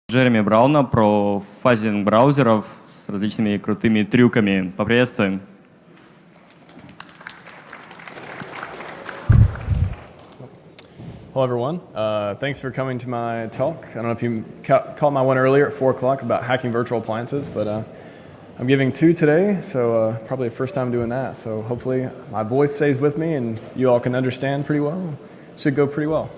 Джереми Брауна про фазинг браузеров с различными крутыми трюками. Поприветствуем. Hello, everyone. Thanks for coming to my talk. I don't know if you caught my one earlier at 4 o'clock about hacking virtual appliances, but I'm giving 2 today, so probably the first time doing that. So hopefully my voice stays with me and you all can understand pretty well. Should go pretty well.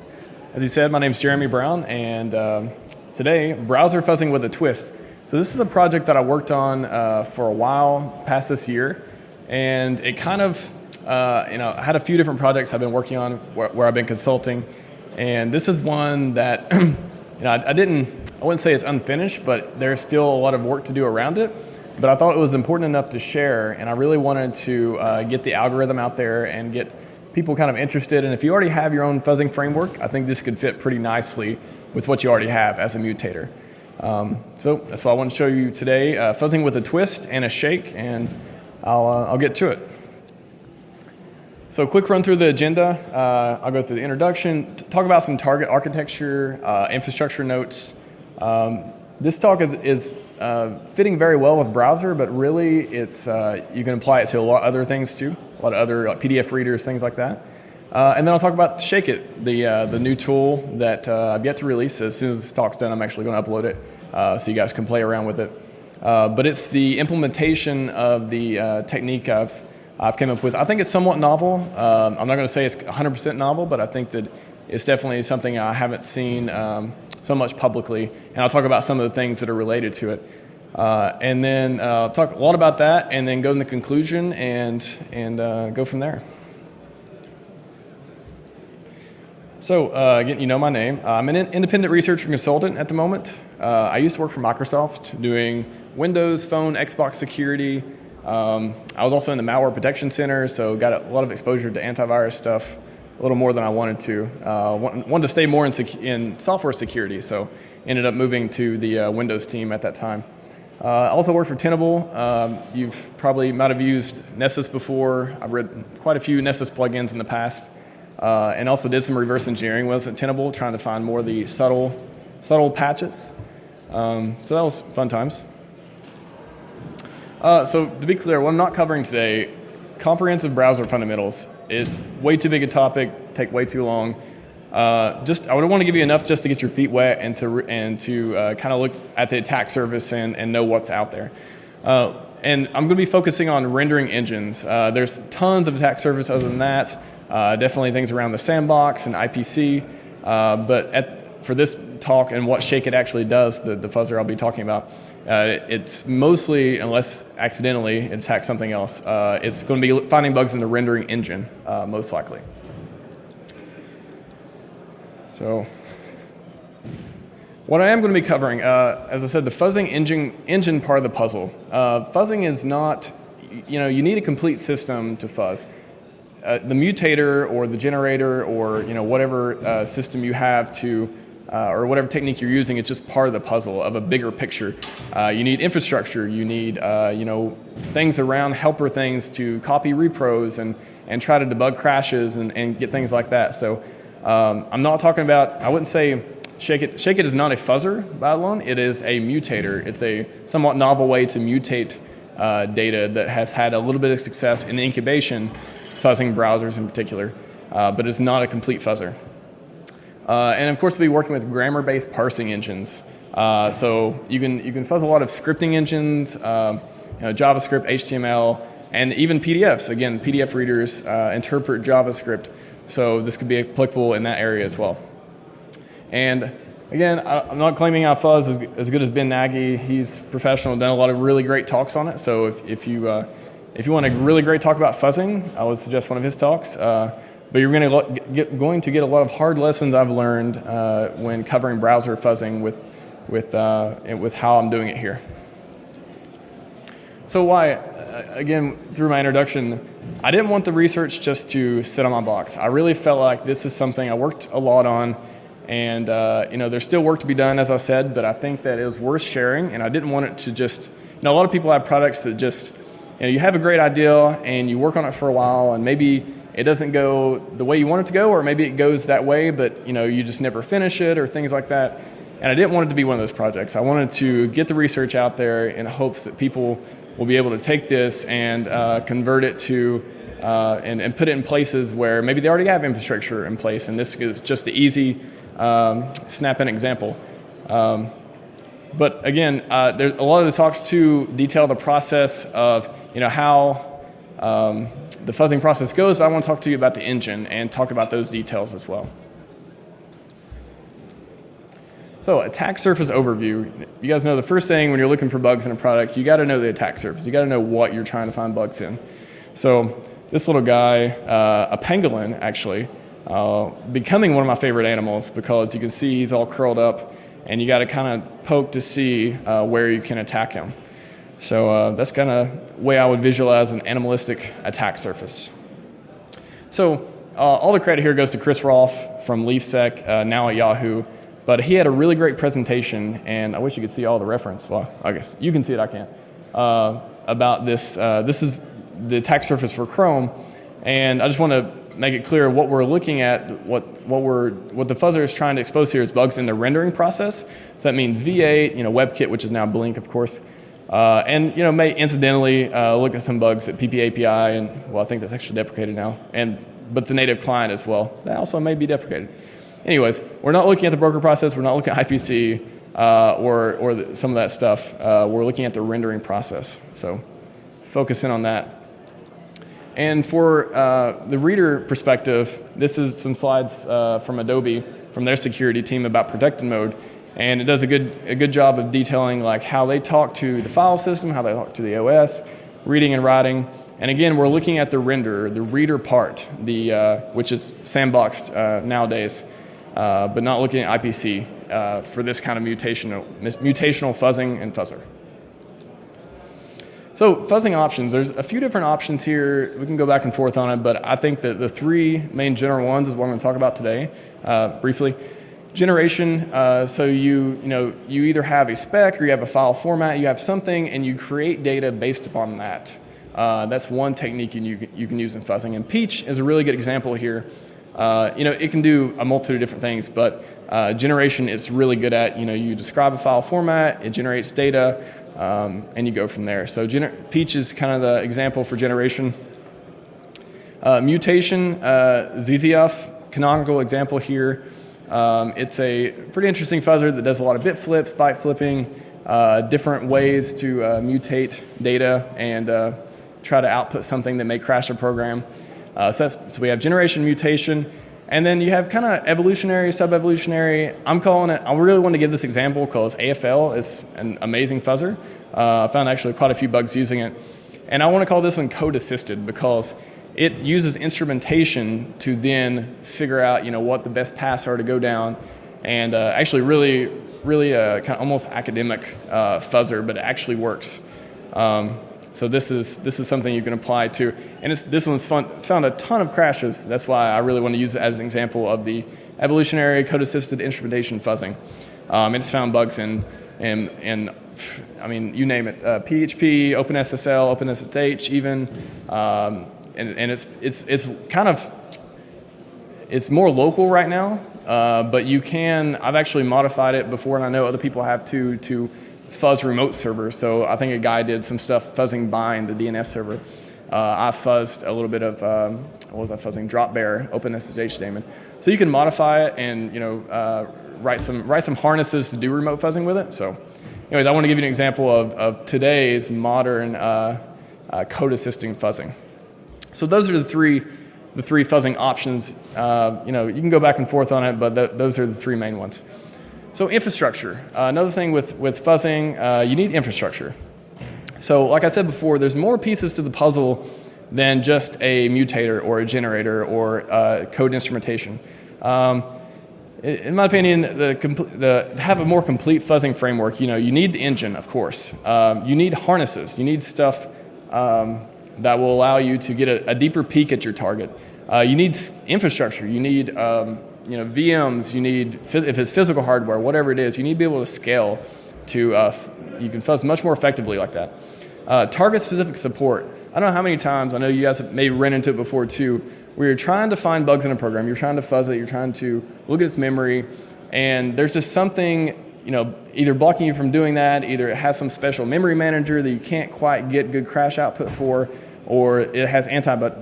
As you said, my name's Jeremy Brown, and today, browser fuzzing with a twist. So this is a project that I worked on for a while past this year, and it kind of, I had a few different projects I've been working on where I've been consulting. And this is one that, I wouldn't say it's unfinished, but there's still a lot of work to do around it. But I thought it was important enough to share, and I really wanted to get the algorithm out there and get people kind of interested. And if you already have your own fuzzing framework, I think this could fit pretty nicely with what you already have as a mutator. So that's what I want to show you today, fuzzing with a twist and a shake, and I'll get to it. So quick run through the agenda. I'll go through the introduction, talk about some target architecture, infrastructure notes. This talk is fitting very well with browser, but really it's you can apply it to a lot of other things too, a lot of other PDF readers, things like that. And then I'll talk about Shake It, the new tool that I've yet to release. As soon as this talk's done, I'm actually going to upload it so you guys can play around with it. But it's the implementation of the technique I've came up with. I think it's somewhat novel. I'm not going to say it's 100% novel, but I think that it's definitely something I haven't seen so much publicly. And I'll talk about some of the things that are related to it. And then talk a lot about that, and then go in the conclusion and go from there. So again, you know my name. I'm an independent researcher and consultant at the moment. I used to work for Microsoft doing Windows Phone, Xbox security. I was also in the malware protection center, so got a lot of exposure to antivirus stuff, a little more than I wanted to. Wanted to stay more in software security, so ended up moving to the Windows team at that time. I also worked for Tenable. You've probably might have used Nessus before. I've read quite a few Nessus plugins in the past, and also did some reverse engineering when I was at Tenable, trying to find more of the subtle patches. So that was fun times. So to be clear, what I'm not covering today, comprehensive browser fundamentals, is way too big a topic, take way too long. I would want to give you enough just to get your feet wet and to kind of look at the attack surface and know what's out there. And I'm going to be focusing on rendering engines. There's tons of attack surface other than that. Definitely things around the sandbox and IPC. But for this talk and what Shake It actually does, the fuzzer I'll be talking about, it's mostly, unless accidentally it attacks something else, it's going to be finding bugs in the rendering engine, most likely. So what I am going to be covering, as I said, the fuzzing engine part of the puzzle. Fuzzing is not, you need a complete system to fuzz. The mutator or the generator or whatever system you have to or whatever technique you're using, it's just part of the puzzle of a bigger picture. You need infrastructure, you need things around helper things to copy repros and try to debug crashes and get things like that. So I'm not talking about, I wouldn't say Shake It. Shake It is not a fuzzer by alone, it is a mutator. It's a somewhat novel way to mutate data that has had a little bit of success in incubation, fuzzing browsers in particular, but it's not a complete fuzzer. And of course, we'll be working with grammar-based parsing engines. So you can fuzz a lot of scripting engines, JavaScript, HTML, and even PDFs. Again, PDF readers interpret JavaScript, so this could be applicable in that area as well. And again, I'm not claiming I fuzz as good as Ben Nagy. He's professional, done a lot of really great talks on it. So if you want a really great talk about fuzzing, I would suggest one of his talks. But you're going to get a lot of hard lessons I've learned when covering browser fuzzing with how I'm doing it here. So why? Again, through my introduction, I didn't want the research just to sit on my box. I really felt like this is something I worked a lot on, and there's still work to be done, as I said, but I think that it was worth sharing, and I didn't want it to just, a lot of people have products that just, you have a great idea and you work on it for a while, and maybe it doesn't go the way you want it to go, or maybe it goes that way, but you just never finish it, or things like that. And I didn't want it to be one of those projects. I wanted to get the research out there in hopes that people will be able to take this and convert it to and put it in places where maybe they already have infrastructure in place. And this is just the easy snap-in example. But again, there's a lot of the talks too detail the process of how the fuzzing process goes, but I want to talk to you about the engine and talk about those details as well. So attack surface overview. You guys know the first thing when you're looking for bugs in a product, you got to know the attack surface. You got to know what you're trying to find bugs in. So this little guy, a pangolin actually, becoming one of my favorite animals because you can see he's all curled up and you got to kind of poke to see where you can attack him. So that's kind of way I would visualize an animalistic attack surface. So all the credit here goes to Chris Rolfe from LeafSec, now at Yahoo. But he had a really great presentation, and I wish you could see all the reference. Well, I guess you can see it, I can't. About this. This is the attack surface for Chrome, and I just want to make it clear what we're looking at. What the fuzzer is trying to expose here is bugs in the rendering process. So that means V8, WebKit, which is now Blink, of course, and may incidentally look at some bugs at PP API, and well, I think that's actually deprecated now, but the native client as well. That also may be deprecated. Anyways, we're not looking at the broker process. We're not looking at IPC or some of that stuff. We're looking at the rendering process. So focus in on that. And for the reader perspective, this is some slides from Adobe, from their security team about protected mode. And it does a good job of detailing like how they talk to the file system, how they talk to the OS, reading and writing. And again, we're looking at the renderer, the reader part, which is sandboxed nowadays. But not looking at IPC for this kind of mutational fuzzing and fuzzer. So fuzzing options, there's a few different options here. We can go back and forth on it, but I think that the three main general ones is what I'm going to talk about today, briefly. Generation, so you either have a spec or you have a file format, you have something, and you create data based upon that. That's one technique you can use in fuzzing. And Peach is a really good example here. It can do a multitude of different things, but generation it's really good at. You describe a file format, it generates data, and you go from there. So Peach is kind of the example for generation. Mutation, ZZF, canonical example here. It's a pretty interesting fuzzer that does a lot of bit flips, byte flipping, different ways to mutate data and try to output something that may crash a program. So we have generation, mutation, and then you have kind of evolutionary, sub-evolutionary. I really want to give this example because AFL is an amazing fuzzer. I found actually quite a few bugs using it. And I want to call this one code-assisted because it uses instrumentation to then figure out what the best paths are to go down, and actually really kind of almost academic fuzzer, but it actually works. So this is something you can apply to, and this one's found a ton of crashes. That's why I really want to use it as an example of the evolutionary code-assisted instrumentation fuzzing. It's found bugs in I mean, you name it, PHP, OpenSSL, OpenSSH, even, and it's more local right now, but I've actually modified it before, and I know other people have to fuzz remote servers. So I think a guy did some stuff fuzzing bind the DNS server. I fuzzed a little bit of what was I fuzzing? Dropbear, OpenSSH daemon. So you can modify it and write some harnesses to do remote fuzzing with it. So, anyways, I want to give you an example of today's modern code assisting fuzzing. So those are the three fuzzing options. You can go back and forth on it, but those are the three main ones. So infrastructure. Another thing with fuzzing, you need infrastructure. So like I said before, there's more pieces to the puzzle than just a mutator or a generator or code instrumentation. In my opinion, to have a more complete fuzzing framework, you need the engine, of course. You need harnesses. You need stuff that will allow you to get a deeper peek at your target. You need infrastructure. You need VMs, you need, if it's physical hardware, whatever it is, you need to be able to scale to, you can fuzz much more effectively like that. Target-specific support. I don't know how many times, I know you guys have maybe run into it before too, where you're trying to find bugs in a program, you're trying to fuzz it, you're trying to look at its memory, and there's just something either blocking you from doing that, either it has some special memory manager that you can't quite get good crash output for, or it has debugging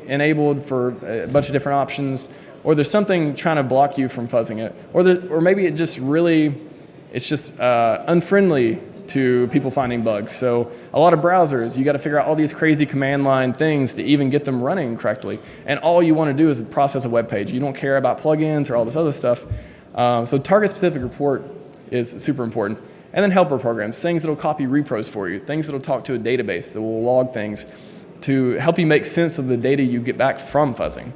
enabled for a bunch of different options, or there's something trying to block you from fuzzing it, or maybe it's just unfriendly to people finding bugs. So a lot of browsers, you got to figure out all these crazy command line things to even get them running correctly. And all you want to do is process a web page. You don't care about plugins or all this other stuff. So target-specific report is super important. And then helper programs, things that will copy repros for you, things that will talk to a database that will log things to help you make sense of the data you get back from fuzzing.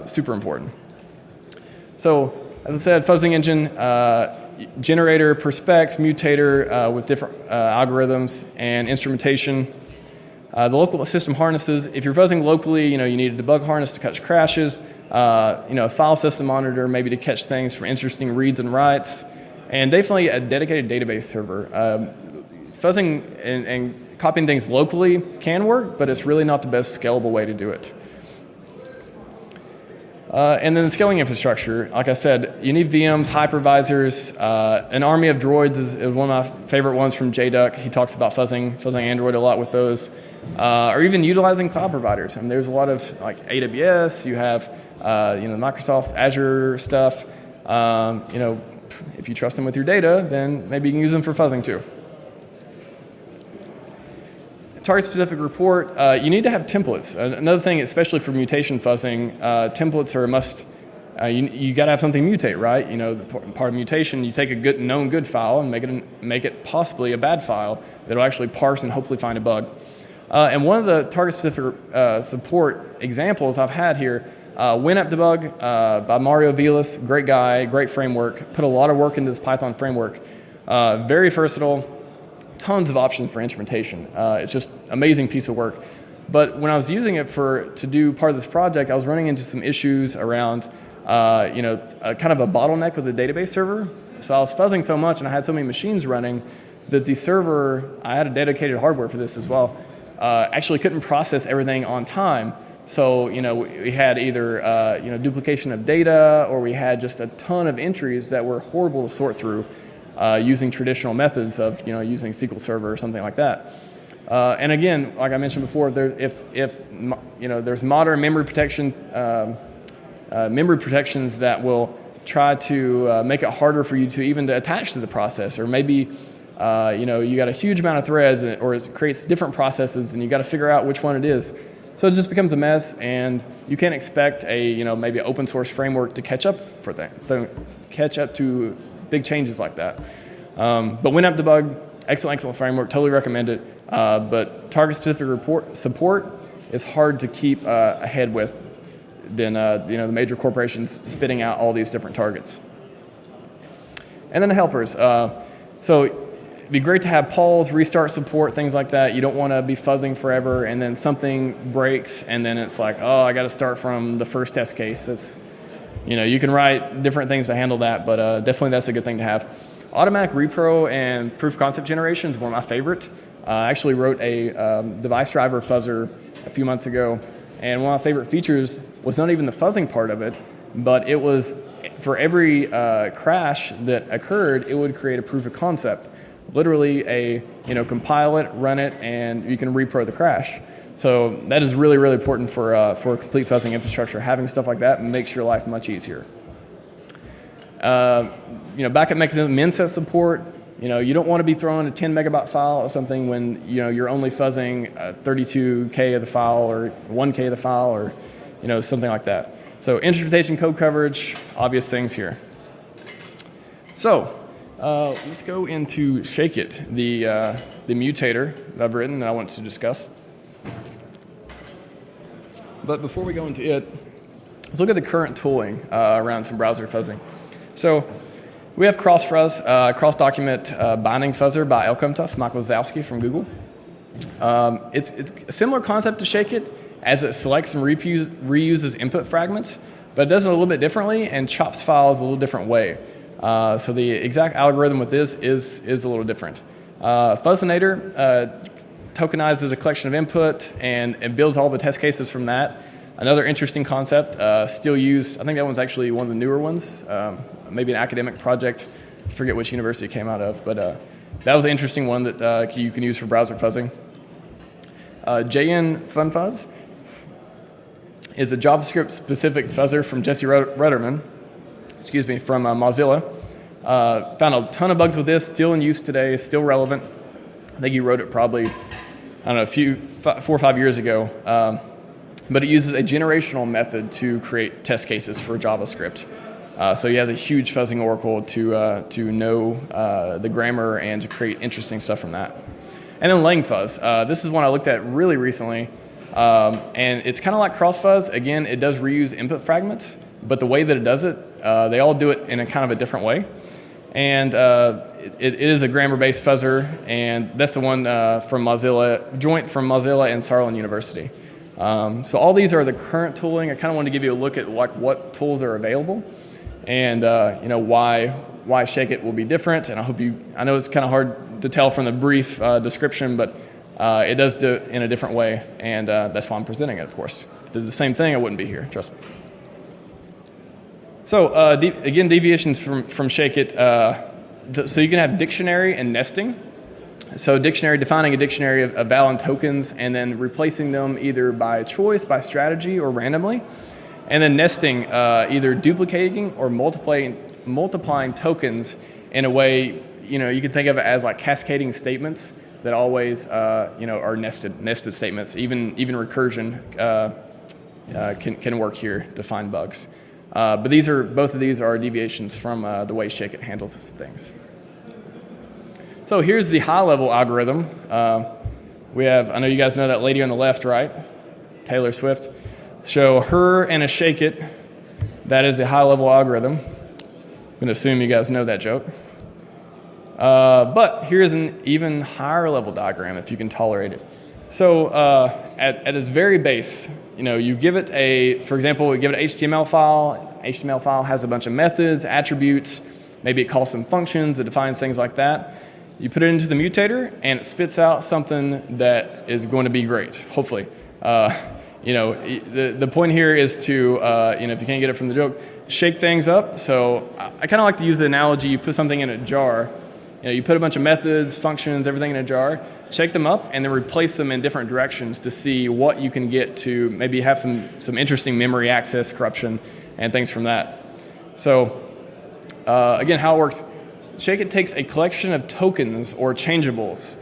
Super important. So as I said, fuzzing engine, generator, perspex, mutator with different algorithms and instrumentation. The local system harnesses, if you're fuzzing locally, you need a debug harness to catch crashes, a file system monitor maybe to catch things for interesting reads and writes, and definitely a dedicated database server. Fuzzing and copying things locally can work, but it's really not the best scalable way to do it. And then the scaling infrastructure, like I said, you need VMs, hypervisors. An army of droids is one of my favorite ones from JDuck. He talks about fuzzing Android a lot with those. Or even utilizing cloud providers. There's a lot of like AWS, you have Microsoft Azure stuff. If you trust them with your data, then maybe you can use them for fuzzing too. Target-specific report, you need to have templates. Another thing, especially for mutation fuzzing, templates are a must. You got to have something mutate, right? Part of mutation, you take a known good file and make it possibly a bad file that'll actually parse and hopefully find a bug. And one of the target-specific support examples I've had here, WinApp Debug by Mario Vilas, great guy, great framework, put a lot of work into this Python framework. Very versatile. Tons of options for instrumentation. It's just amazing piece of work. But when I was using it to do part of this project, I was running into some issues around, kind of a bottleneck with the database server. So I was fuzzing so much and I had so many machines running that the server, I had a dedicated hardware for this as well, actually couldn't process everything on time. So, we had either, duplication of data, or we had just a ton of entries that were horrible to sort through. Using traditional methods of using SQL Server or something like that. And again, like I mentioned before, there's modern memory protections that will try to make it harder for you to even to attach to the process, or maybe you got a huge amount of threads, or it creates different processes, and you got to figure out which one it is. So it just becomes a mess, and you can't expect maybe an open source framework to catch up to big changes like that. But WinApp Debug, excellent framework, totally recommend it. But target-specific support is hard to keep ahead with than the major corporations spitting out all these different targets. And then the helpers. So it'd be great to have pause, restart support, things like that. You don't want to be fuzzing forever and then something breaks and then it's like, oh, I got to start from the first test case. You can write different things to handle that, but definitely that's a good thing to have. Automatic repro and proof of concept generation is one of my favorite. I actually wrote a device driver fuzzer a few months ago, and one of my favorite features was not even the fuzzing part of it, but it was for every crash that occurred, it would create a proof of concept. Literally compile it, run it, and you can repro the crash. So that is really, really important for a complete fuzzing infrastructure. Having stuff like that makes your life much easier. Backup mechanism, minset support. You don't want to be throwing a 10 megabyte file or something when you're only fuzzing 32K of the file or 1K of the file or something like that. So instrumentation, code coverage, obvious things here. So let's go into Shake It, the mutator that I've written that I want to discuss. But before we go into it, let's look at the current tooling around some browser fuzzing. So we have cross-fuzz, cross-document binding fuzzer by Elkomtuff, Michael Zowski from Google. It's a similar concept to Shake It, as it selects and reuses input fragments, but it does it a little bit differently and chops files a little different way. So the exact algorithm with this is a little different. Fuzzinator tokenizes a collection of input and builds all the test cases from that. Another interesting concept, still used, I think that one's actually one of the newer ones, maybe an academic project, I forget which university it came out of, but that was an interesting one that you can use for browser fuzzing. JN FunFuzz is a JavaScript-specific fuzzer from Jesse Rudderman, from Mozilla. Found a ton of bugs with this, still in use today, still relevant. I think he wrote it probably, I don't know, 4 or 5 years ago. But it uses a generational method to create test cases for JavaScript. So he has a huge fuzzing oracle to know the grammar and to create interesting stuff from that. And then LangFuzz. This is one I looked at really recently. And it's kind of like CrossFuzz. Again, it does reuse input fragments, but the way that it does it, they all do it in a kind of a different way. And it is a grammar-based fuzzer, and that's the one from Mozilla, joint from Mozilla and Saarland University. So all these are the current tooling. I kind of wanted to give you a look at like what tools are available, and why Shake It will be different. And I know it's kind of hard to tell from the brief description, but it does do it in a different way, and that's why I'm presenting it, of course. If it did the same thing, I wouldn't be here, trust me. So again, deviations from Shake It. So you can have dictionary and nesting. So defining a dictionary of valid tokens and then replacing them either by choice, by strategy, or randomly. And then nesting, either duplicating or multiplying tokens in a way, you can think of it as like cascading statements that always, are nested statements. Even recursion can work here to find bugs. But both of these are deviations from the way Shake It handles things. So here's the high-level algorithm. We have, I know you guys know that lady on the left, right? Taylor Swift. So her and a Shake It, that is the high-level algorithm. I'm going to assume you guys know that joke. But here's an even higher level diagram if you can tolerate it. So at its very base, you give it for example, we give it an HTML file. HTML file has a bunch of methods, attributes, maybe it calls some functions, it defines things like that. You put it into the mutator and it spits out something that is going to be great, hopefully. The point here is to, if you can't get it from the joke, shake things up. So I kind of like to use the analogy, you put something in a jar, you put a bunch of methods, functions, everything in a jar, shake them up, and then replace them in different directions to see what you can get to maybe have some interesting memory access corruption and things from that. So again, how it works, Shake It takes a collection of tokens or changeables.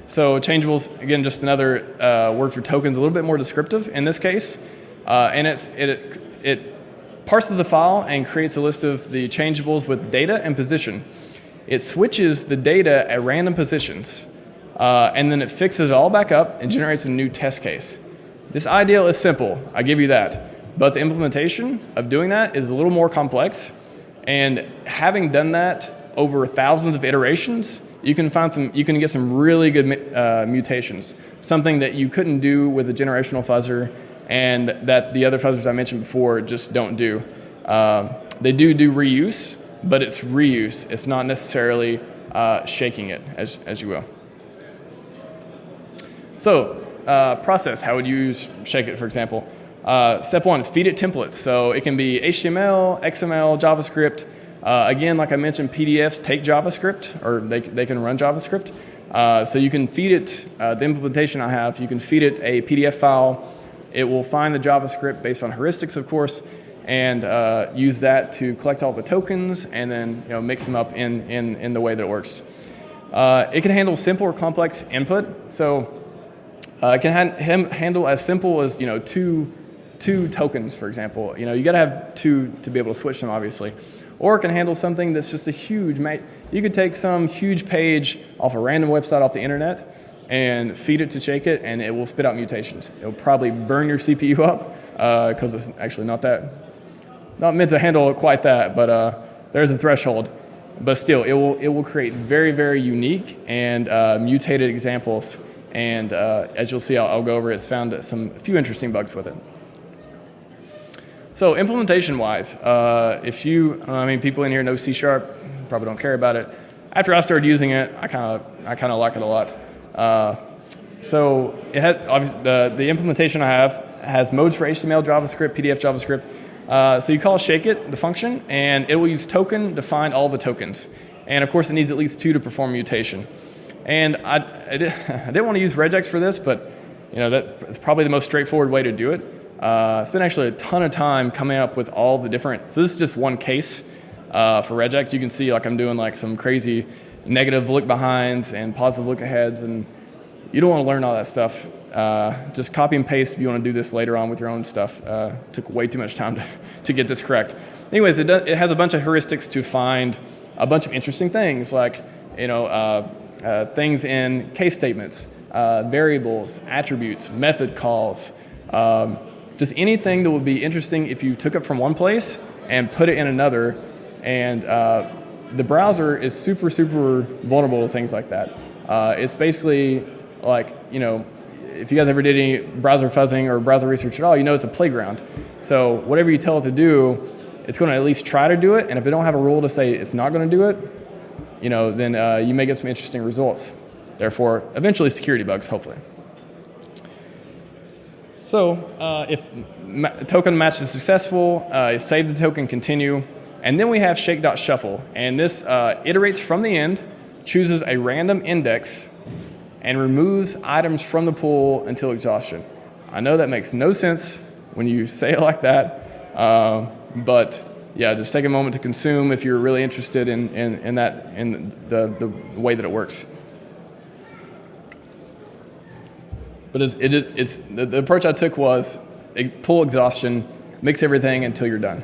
So changeables, again, just another word for tokens, a little bit more descriptive in this case. And it parses the file and creates a list of the changeables with data and position. It switches the data at random positions, and then it fixes it all back up and generates a new test case. This ideal is simple, I give you that. But the implementation of doing that is a little more complex. And having done that over thousands of iterations, you can get some really good mutations. Something that you couldn't do with a generational fuzzer, and that the other fuzzers I mentioned before just don't do. They do reuse, but it's reuse. It's not necessarily shaking it, as you will. So process, how would you use Shake It, for example? Step one, feed it templates. So it can be HTML, XML, JavaScript. Again, like I mentioned, PDFs take JavaScript, or they can run JavaScript. So you can feed it, the implementation I have, you can feed it a PDF file. It will find the JavaScript based on heuristics, of course, and use that to collect all the tokens and then mix them up in the way that it works. It can handle simple or complex input. So it can handle as simple as two tokens, for example. You got to have two to be able to switch them, obviously. Or it can handle something that's just a huge. You could take some huge page off a random website off the internet and feed it to Shake It, and it will spit out mutations. It'll probably burn your CPU up because it's actually not meant to handle quite that, but there's a threshold. But still, it will create very, very unique and mutated examples. And as you'll see, I'll go over it. It's found a few interesting bugs with it. So implementation-wise, people in here know C#, probably don't care about it. After I started using it, I kind of like it a lot. So it has obviously the implementation I have has modes for HTML, JavaScript, PDF, JavaScript. So you call shake it, the function, and it will use token to find all the tokens. And of course, it needs at least 2 to perform mutation. And I didn't want to use regex for this, but that's probably the most straightforward way to do it. Spent actually a ton of time coming up with all the different. So this is just one case for regex. You can see like I'm doing like some crazy negative look behinds and positive look aheads, and you don't want to learn all that stuff. Just copy and paste if you want to do this later on with your own stuff. Took way too much time to get this correct. Anyways, it has a bunch of heuristics to find a bunch of interesting things, like things in case statements, variables, attributes, method calls, just anything that would be interesting if you took it from one place and put it in another. And the browser is super, super vulnerable to things like that. It's basically like, if you guys ever did any browser fuzzing or browser research at all, it's a playground. So whatever you tell it to do, it's going to at least try to do it. And if it don't have a rule to say it's not going to do it, then you may get some interesting results. Therefore, eventually security bugs, hopefully. So if token match is successful, you save the token, continue. And then we have shake.shuffle. And this iterates from the end, chooses a random index, and removes items from the pool until exhaustion. I know that makes no sense when you say it like that, but yeah, just take a moment to consume if you're really interested in the way that it works. But the approach I took was pull exhaustion, mix everything until you're done.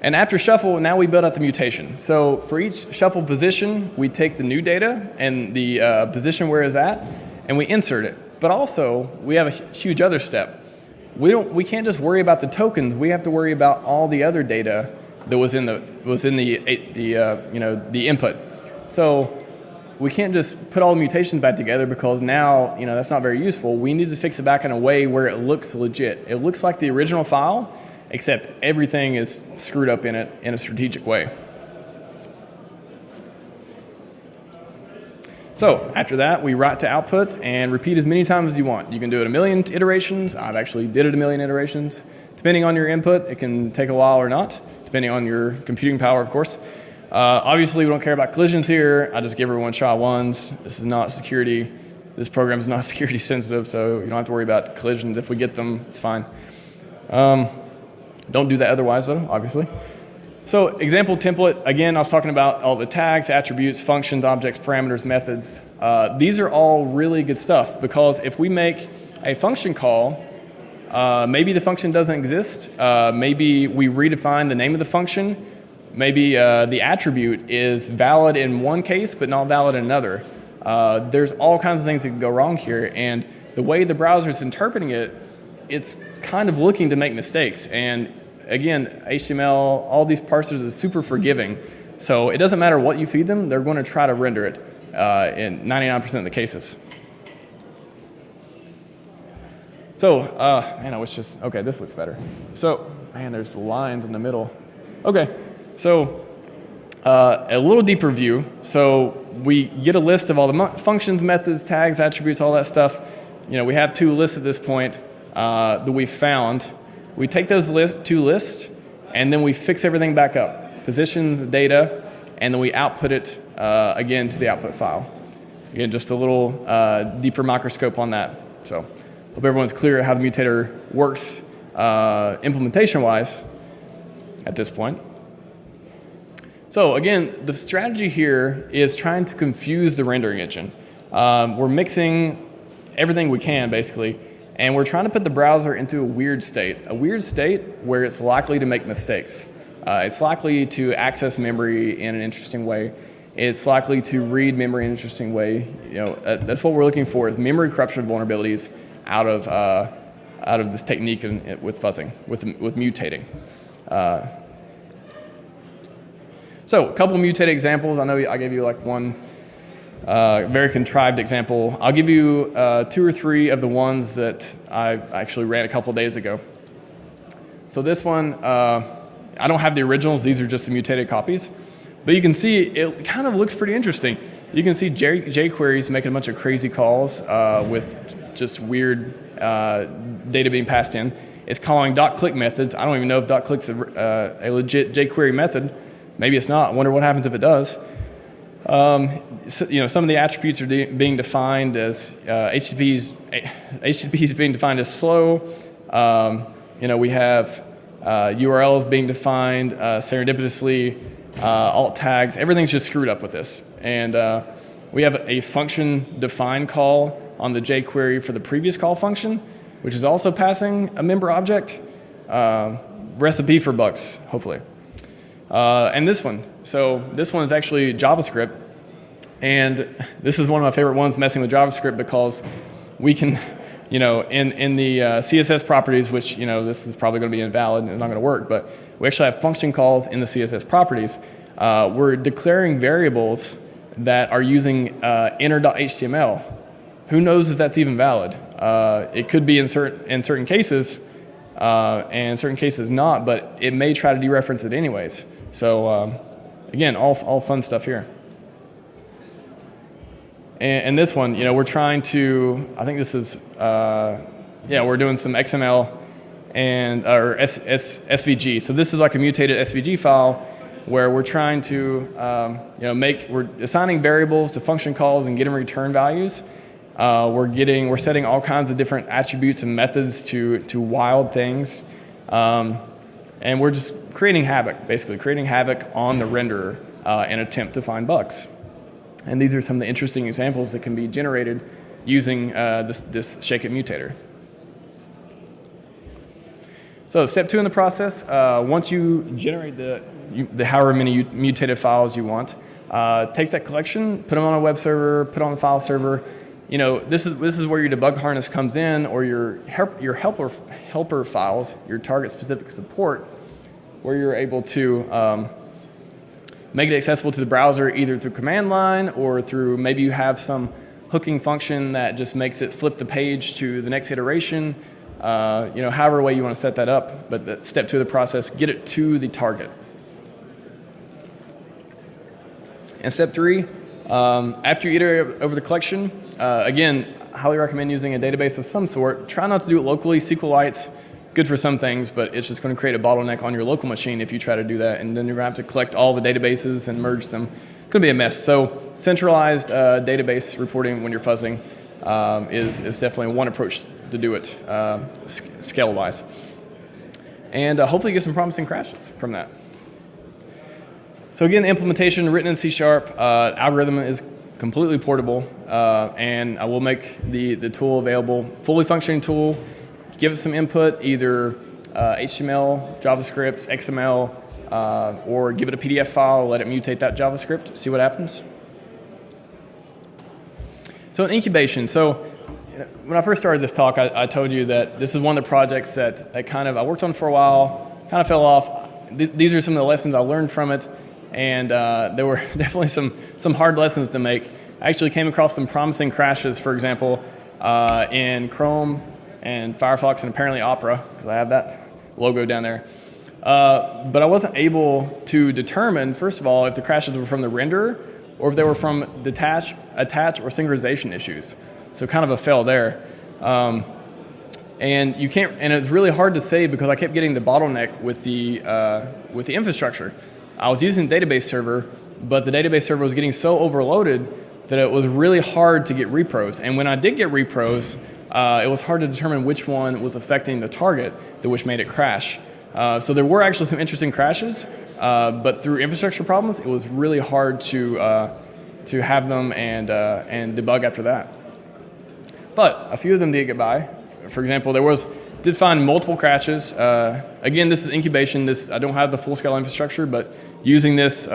And after shuffle, now we build out the mutation. So for each shuffle position, we take the new data and the position where it's at, and we insert it. But also, we have a huge other step. We can't just worry about the tokens. We have to worry about all the other data that was in the input. So we can't just put all the mutations back together, because now that's not very useful. We need to fix it back in a way where it looks legit. It looks like the original file, except everything is screwed up in it in a strategic way. So after that, we write to output and repeat as many times as you want. You can do it 1,000,000 iterations. I've actually did it 1,000,000 iterations. Depending on your input, it can take a while or not, depending on your computing power, of course. Obviously, we don't care about collisions here. I just give everyone SHA-1s. This is not security. This program is not security sensitive, so you don't have to worry about collisions. If we get them, it's fine. Don't do that otherwise, though, obviously. So example template, again, I was talking about all the tags, attributes, functions, objects, parameters, methods. These are all really good stuff, because if we make a function call, maybe the function doesn't exist. Maybe we redefine the name of the function. Maybe the attribute is valid in one case, but not valid in another. There's all kinds of things that can go wrong here. And the way the browser is interpreting it, it's kind of looking to make mistakes. And again, HTML, all these parsers are super forgiving. So it doesn't matter what you feed them, they're going to try to render it in 99% of the cases. So, man, I wish okay, this looks better. So, man, there's lines in the middle. Okay, so a little deeper view. So we get a list of all the functions, methods, tags, attributes, all that stuff. We have 2 lists at this point that we found. We take those 2 lists, and then we fix everything back up. Positions, data, and then we output it again to the output file. Again, just a little deeper microscope on that. So hope everyone's clear how the mutator works implementation-wise at this point. So again, the strategy here is trying to confuse the rendering engine. We're mixing everything we can, basically. And we're trying to put the browser into a weird state where it's likely to make mistakes. It's likely to access memory in an interesting way. It's likely to read memory in an interesting way. That's what we're looking for, is memory corruption vulnerabilities out of this technique with fuzzing, with mutating. So a couple of mutated examples. I know I gave you like one very contrived example. I'll give you 2 or 3 of the ones that I actually ran a couple days ago. So this one, I don't have the originals. These are just the mutated copies. But you can see it kind of looks pretty interesting. You can see jQuery's making a bunch of crazy calls with just weird data being passed in. It's calling .click methods. I don't even know if .click's a legit jQuery method. Maybe it's not. I wonder what happens if it does. So, some of the attributes are being defined as HTTP is being defined as slow. We have URLs being defined serendipitously, alt tags. Everything's just screwed up with this. And we have a function define call on the jQuery for the previous call function, which is also passing a member object. Recipe for bugs, hopefully. And this one. So this one is actually JavaScript. And this is one of my favorite ones, messing with JavaScript, because we can, in the CSS properties, which, this is probably going to be invalid and it's not going to work, but we actually have function calls in the CSS properties. We're declaring variables that are using inner.html. Who knows if that's even valid? It could be in certain cases, and in certain cases not, but it may try to dereference it anyways. So again, all fun stuff here. And this one, we're trying to, I think this is, we're doing some XML or SVG. So this is like a mutated SVG file where we're trying to, we're assigning variables to function calls and getting return values. We're setting all kinds of different attributes and methods to wild things. And we're just creating havoc, basically creating havoc on the renderer in an attempt to find bugs. And these are some of the interesting examples that can be generated using this shake it mutator. So step 2 in the process, once you generate the however many mutated files you want, take that collection, put them on a web server, put it on the file server. This is where your debug harness comes in, or your helper files, your target specific support, where you're able to make it accessible to the browser either through command line or through maybe you have some hooking function that just makes it flip the page to the next iteration. However way you want to set that up, but step 2 of the process, get it to the target. And step 3, after you iterate over the collection, again, highly recommend using a database of some sort. Try not to do it locally. SQLite's good for some things, but it's just going to create a bottleneck on your local machine if you try to do that, and then you're going to have to collect all the databases and merge them. It's going to be a mess. So centralized database reporting when you're fuzzing is definitely one approach to do it scale-wise. And hopefully get some promising crashes from that. So again, the implementation written in C#, algorithm is completely portable, and I will make the tool available, fully functioning tool. Give it some input, either HTML, JavaScript, XML, or give it a PDF file, let it mutate that JavaScript, see what happens. So in incubation, so when I first started this talk, I told you that this is one of the projects that I worked on for a while, kind of fell off. These are some of the lessons I learned from it, and there were definitely some hard lessons to make. I actually came across some promising crashes, for example, in Chrome and Firefox and apparently Opera, because I have that logo down there. But I wasn't able to determine, first of all, if the crashes were from the renderer or if they were from attach, or synchronization issues. So kind of a fail there. And you can't, and it's really hard to say because I kept getting the bottleneck with the infrastructure. I was using the database server, but the database server was getting so overloaded that it was really hard to get repros. And when I did get repros, it was hard to determine which one was affecting the target, which made it crash. So there were actually some interesting crashes, but through infrastructure problems, it was really hard to have them and debug after that. But a few of them did get by. For example, did find multiple crashes. Again, this is incubation. I don't have the full-scale infrastructure, but using this in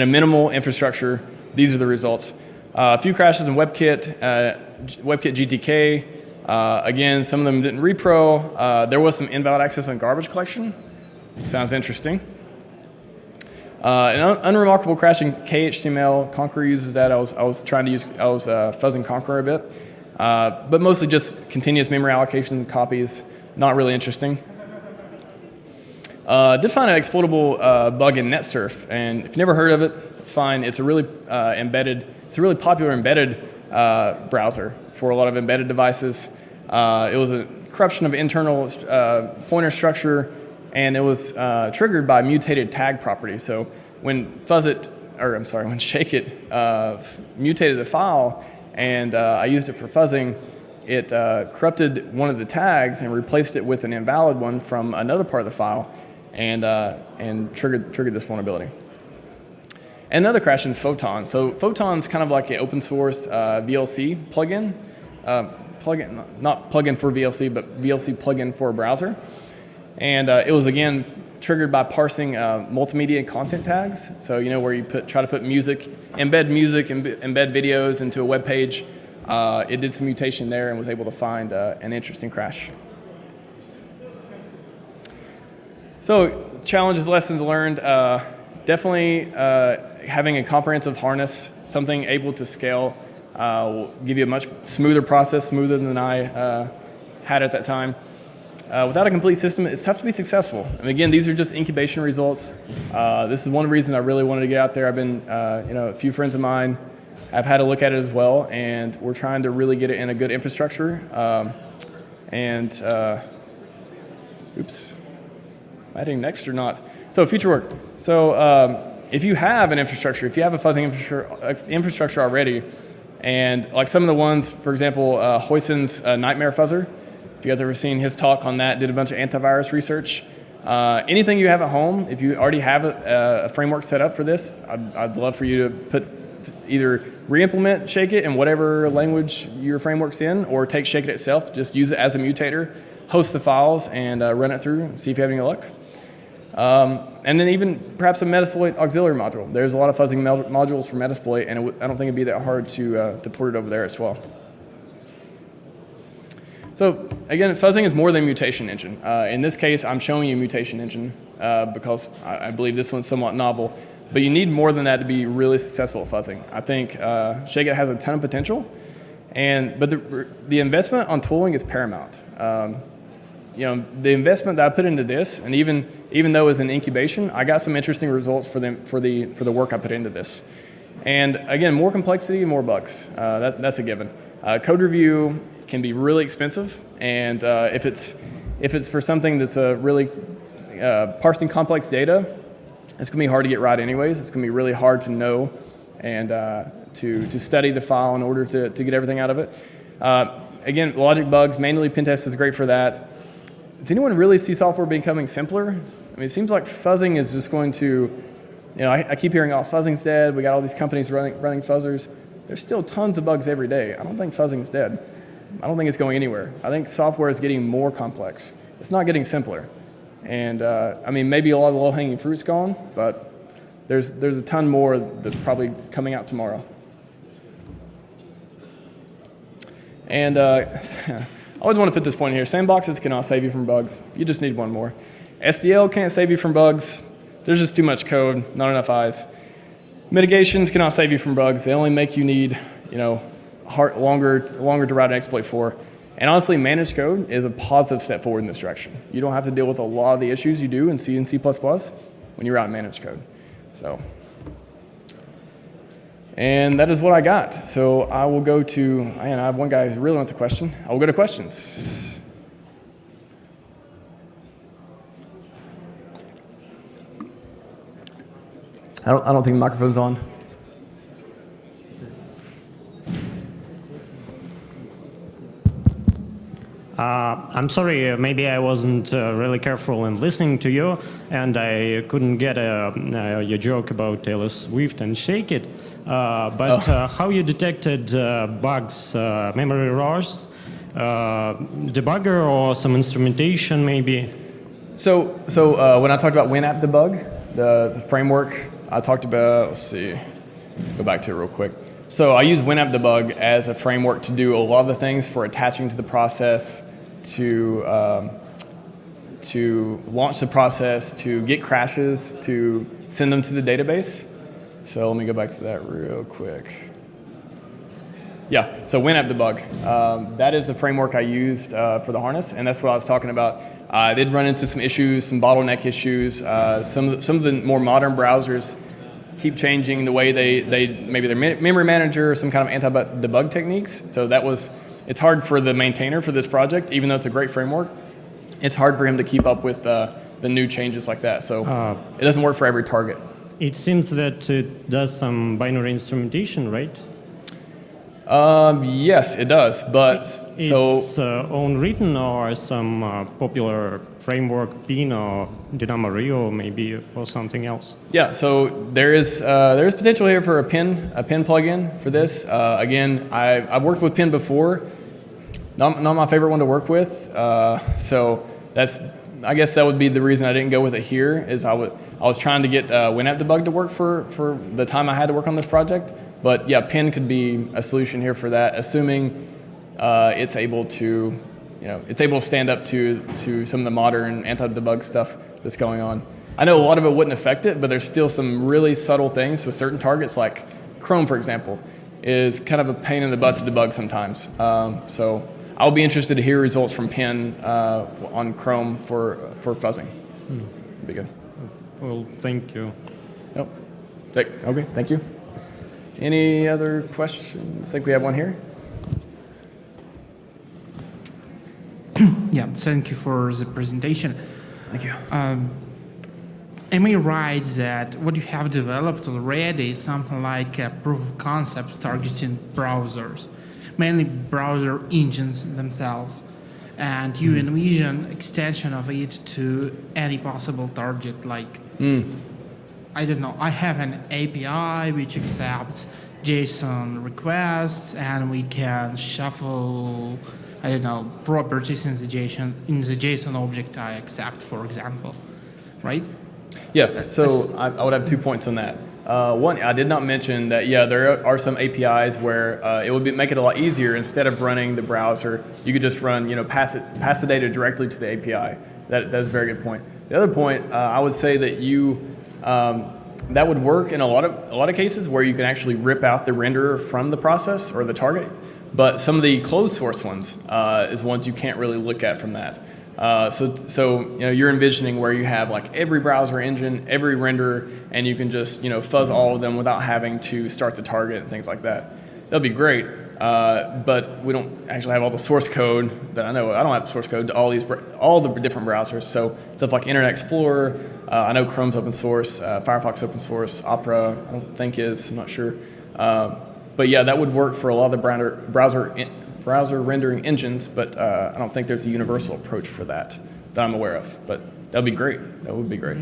a minimal infrastructure, these are the results. A few crashes in WebKit, WebKit GTK. Again, some of them didn't repro. There was some invalid access on garbage collection. Sounds interesting. An unremarkable crash in KHTML. Conqueror uses that. I was fuzzing Conqueror a bit. But mostly just continuous memory allocation copies. Not really interesting. Did find an exploitable bug in NetSurf, and if you've never heard of it, it's fine. It's a really popular embedded browser for a lot of embedded devices. It was a corruption of internal pointer structure, and it was triggered by mutated tag property. So when when ShakeIt mutated the file, and I used it for fuzzing, it corrupted one of the tags and replaced it with an invalid one from another part of the file, and triggered this vulnerability. Another crash in Photon. So Photon's kind of like an open source VLC plugin. Not plugin for VLC, but VLC plugin for a browser. And it was, again, triggered by parsing multimedia content tags. So, where you try to put embed videos into a web page. It did some mutation there and was able to find an interesting crash. So, challenges, lessons learned. Definitely having a comprehensive harness, something able to scale, will give you a much smoother process, smoother than I had at that time. Without a complete system, it's tough to be successful. And again, these are just incubation results. This is one reason I really wanted to get out there. I've been, a few friends of mine have had a look at it as well, and we're trying to really get it in a good infrastructure. Oops, am I heading next or not? So future work. So if you have an infrastructure, if you have a fuzzing infrastructure already, and like some of the ones, for example, Hoyson's Nightmare Fuzzer, if you guys ever seen his talk on that, did a bunch of antivirus research. Anything you have at home, if you already have a framework set up for this, I'd love for you to either re-implement ShakeIt in whatever language your framework's in, or take ShakeIt itself, just use it as a mutator, host the files, and run it through, see if you have any luck. And then even perhaps a Metasploit auxiliary module. There's a lot of fuzzing modules for Metasploit, and I don't think it'd be that hard to port it over there as well. So again, fuzzing is more than a mutation engine. In this case, I'm showing you a mutation engine because I believe this one's somewhat novel. But you need more than that to be really successful at fuzzing. I think ShakeIt has a ton of potential, but the investment on tooling is paramount. The investment that I put into this, and even though it was an incubation, I got some interesting results for the work I put into this. And again, more complexity, more bugs. That's a given. Code review can be really expensive, and if it's for something that's really parsing complex data, it's going to be hard to get right anyways. It's going to be really hard to know and to study the file in order to get everything out of it. Again, logic bugs, manually pen test is great for that. Does anyone really see software becoming simpler? I mean, it seems like fuzzing is just going to, I keep hearing, fuzzing's dead. We got all these companies running fuzzers. There's still tons of bugs every day. I don't think fuzzing's dead. I don't think it's going anywhere. I think software is getting more complex. It's not getting simpler. And maybe a lot of the low-hanging fruit's gone, but there's a ton more that's probably coming out tomorrow. And I always want to put this point here. Sandboxes cannot save you from bugs. You just need one more. SDL can't save you from bugs. There's just too much code, not enough eyes. Mitigations cannot save you from bugs. They only make you need, longer to write an exploit for. And honestly, managed code is a positive step forward in this direction. You don't have to deal with a lot of the issues you do in C and C++ when you write managed code. And that is what I got. So I will go to, I have one guy who really wants a question. I will go to questions. I don't think the microphone's on. I'm sorry, maybe I wasn't really careful in listening to you, and I couldn't get your joke about Taylor Swift and ShakeIt. How you detected bugs, memory errors, debugger, or some instrumentation maybe? So when I talked about WinApp debug, the framework I talked about, let's see, go back to it real quick. So I use WinApp debug as a framework to do a lot of the things for attaching to the process, to launch the process, to get crashes, to send them to the database. So let me go back to that real quick. Yeah, so WinApp debug. That is the framework I used for the harness, and that's what I was talking about. I did run into some issues, some bottleneck issues. Some of the more modern browsers keep changing the way they maybe their memory manager or some kind of anti-debug techniques. So that was it's hard for the maintainer for this project, even though it's a great framework, it's hard for him to keep up with the new changes like that. So it doesn't work for every target. It seems that it does some binary instrumentation, right? Yes, it does, but It's own written or some popular framework, Pin or Dynamo Rio maybe, or something else? yeah, so there's potential here for a pin plugin for this. Again, I've worked with pin before. Not my favorite one to work with. So I guess that would be the reason I didn't go with it here. Is I was trying to get WinApp debug to work for the time I had to work on this project. But yeah, pin could be a solution here for that, assuming it's able to stand up to some of the modern anti-debug stuff that's going on. I know a lot of it wouldn't affect it, but there's still some really subtle things with certain targets, like Chrome, for example, is kind of a pain in the butt to debug sometimes. So I'll be interested to hear results from pin on Chrome for fuzzing. That'd be good. Well, thank you. Yep. Okay, thank you. Any other questions? I think we have one here. Yeah, thank you for the presentation. Thank you. Am I right that what you have developed already is something like a proof of concept targeting browsers, mainly browser engines themselves, and you envision extension of it to any possible target, like I don't know, I have an API which accepts JSON requests, and we can shuffle, I don't know, properties in the JSON object I accept, for example, right? Yeah, so I would have 2 points on that. One, I did not mention that, yeah, there are some APIs where it would make it a lot easier. Instead of running the browser, you could just run, pass the data directly to the API. That's a very good point. The other point, I would say that that would work in a lot of cases where you can actually rip out the renderer from the process or the target. But some of the closed source ones is ones you can't really look at from that. So you're envisioning where you have like every browser engine, every renderer, and you can just fuzz all of them without having to start the target and things like that. That'd be great. But we don't actually have all the source code that I know. I don't have the source code to all the different browsers. So stuff like Internet Explorer, I know Chrome's open source, Firefox open source, Opera I don't think is, I'm not sure. But yeah, that would work for a lot of the browser rendering engines, but I don't think there's a universal approach for that I'm aware of. But that'd be great. That would be great.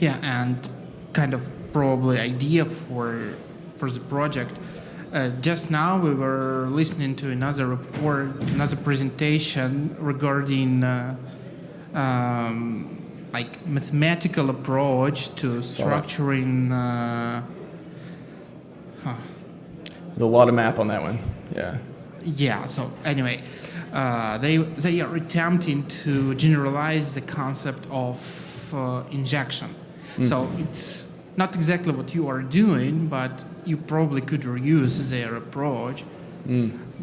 Yeah, and kind of probably idea for the project. Just now we were listening to another report, another presentation regarding like mathematical approach to structuring. There's a lot of math on that one. Yeah. Yeah. So anyway, they are attempting to generalize the concept of injection. So it's not exactly what you are doing, but you probably could reuse their approach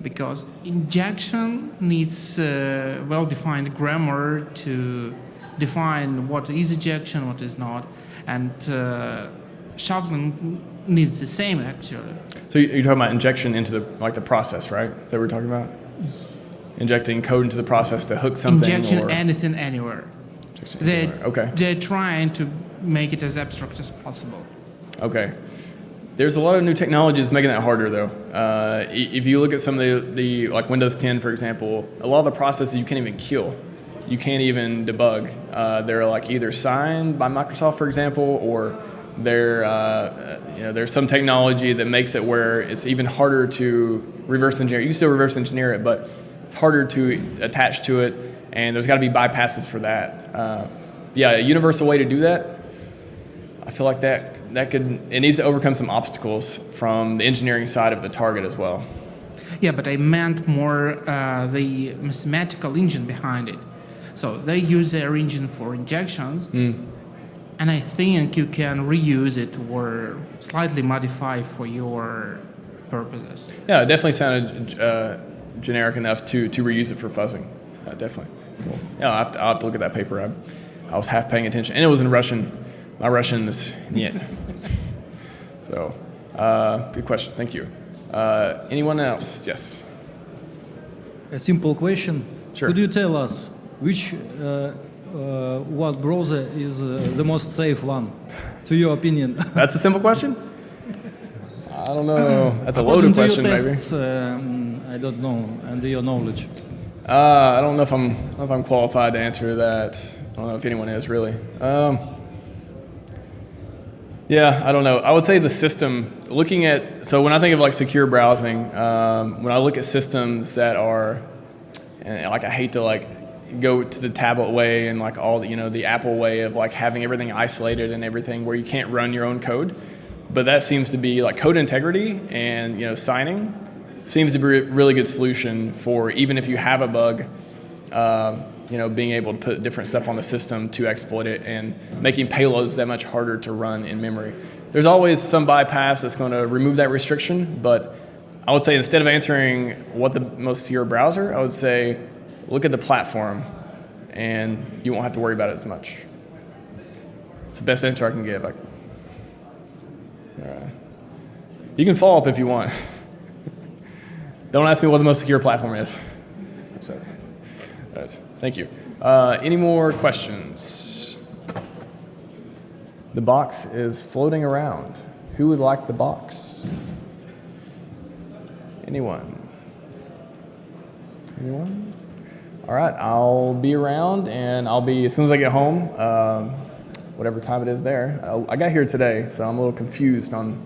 because injection needs well-defined grammar to define what is ejection, what is not, and shuffling needs the same actually. So you're talking about injection into the process, right? Is that what we're talking about? Injecting code into the process to hook something. Injection anything anywhere. Okay. They're trying to make it as abstract as possible. Okay. There's a lot of new technologies making that harder, though. If you look at some of the like Windows 10, for example, a lot of the processes you can't even kill. You can't even debug. They're like either signed by Microsoft, for example, or there's some technology that makes it where it's even harder to reverse engineer. You can still reverse engineer it, but it's harder to attach to it, and there's got to be bypasses for that. A universal way to do that, I feel like it needs to overcome some obstacles from the engineering side of the target as well. Yeah, but I meant more the mathematical engine behind it. So they use their engine for injections, and I think you can reuse it or slightly modify for your purposes. Yeah, it definitely sounded generic enough to reuse it for fuzzing. Definitely. Cool. Yeah, I'll have to look at that paper. I was half paying attention, and it was in Russian. My Russian is niet. So, good question. Thank you. Anyone else? Yes. a simple question. Sure. Could you tell us which what browser is the most safe one, to your opinion? That's a simple question? I don't know. That's a According loaded to your question, maybe. tests, I don't know, and your knowledge. I don't know if I'm qualified to answer that. I don't know if anyone is really. Yeah, I don't know. I would say the system. So when I think of like secure browsing, when I look at systems that are, and like I hate to like go to the tablet way and like all the Apple way of like having everything isolated and everything where you can't run your own code, but that seems to be like code integrity and signing seems to be a really good solution for even if you have a bug, being able to put different stuff on the system to exploit it and making payloads that much harder to run in memory. There's always some bypass that's going to remove that restriction, but I would say instead of answering what the most secure browser, I would say look at the platform and you won't have to worry about it as much. It's the best answer I can give. All right. You can follow up if you want. Don't ask me what the most secure platform is. So, all right. Thank you. Any more questions? The box is floating around. Who would like the box? Anyone? Anyone? All right, I'll be around, and I'll be, as soon as I get home, whatever time it is there. I got here today, so I'm a little confused on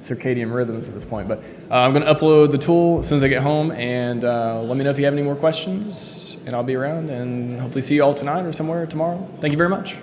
circadian rhythms at this point, but I'm going to upload the tool as soon as I get home, and let me know if you have any more questions, and I'll be around, and hopefully see you all tonight or somewhere tomorrow. Thank you very much.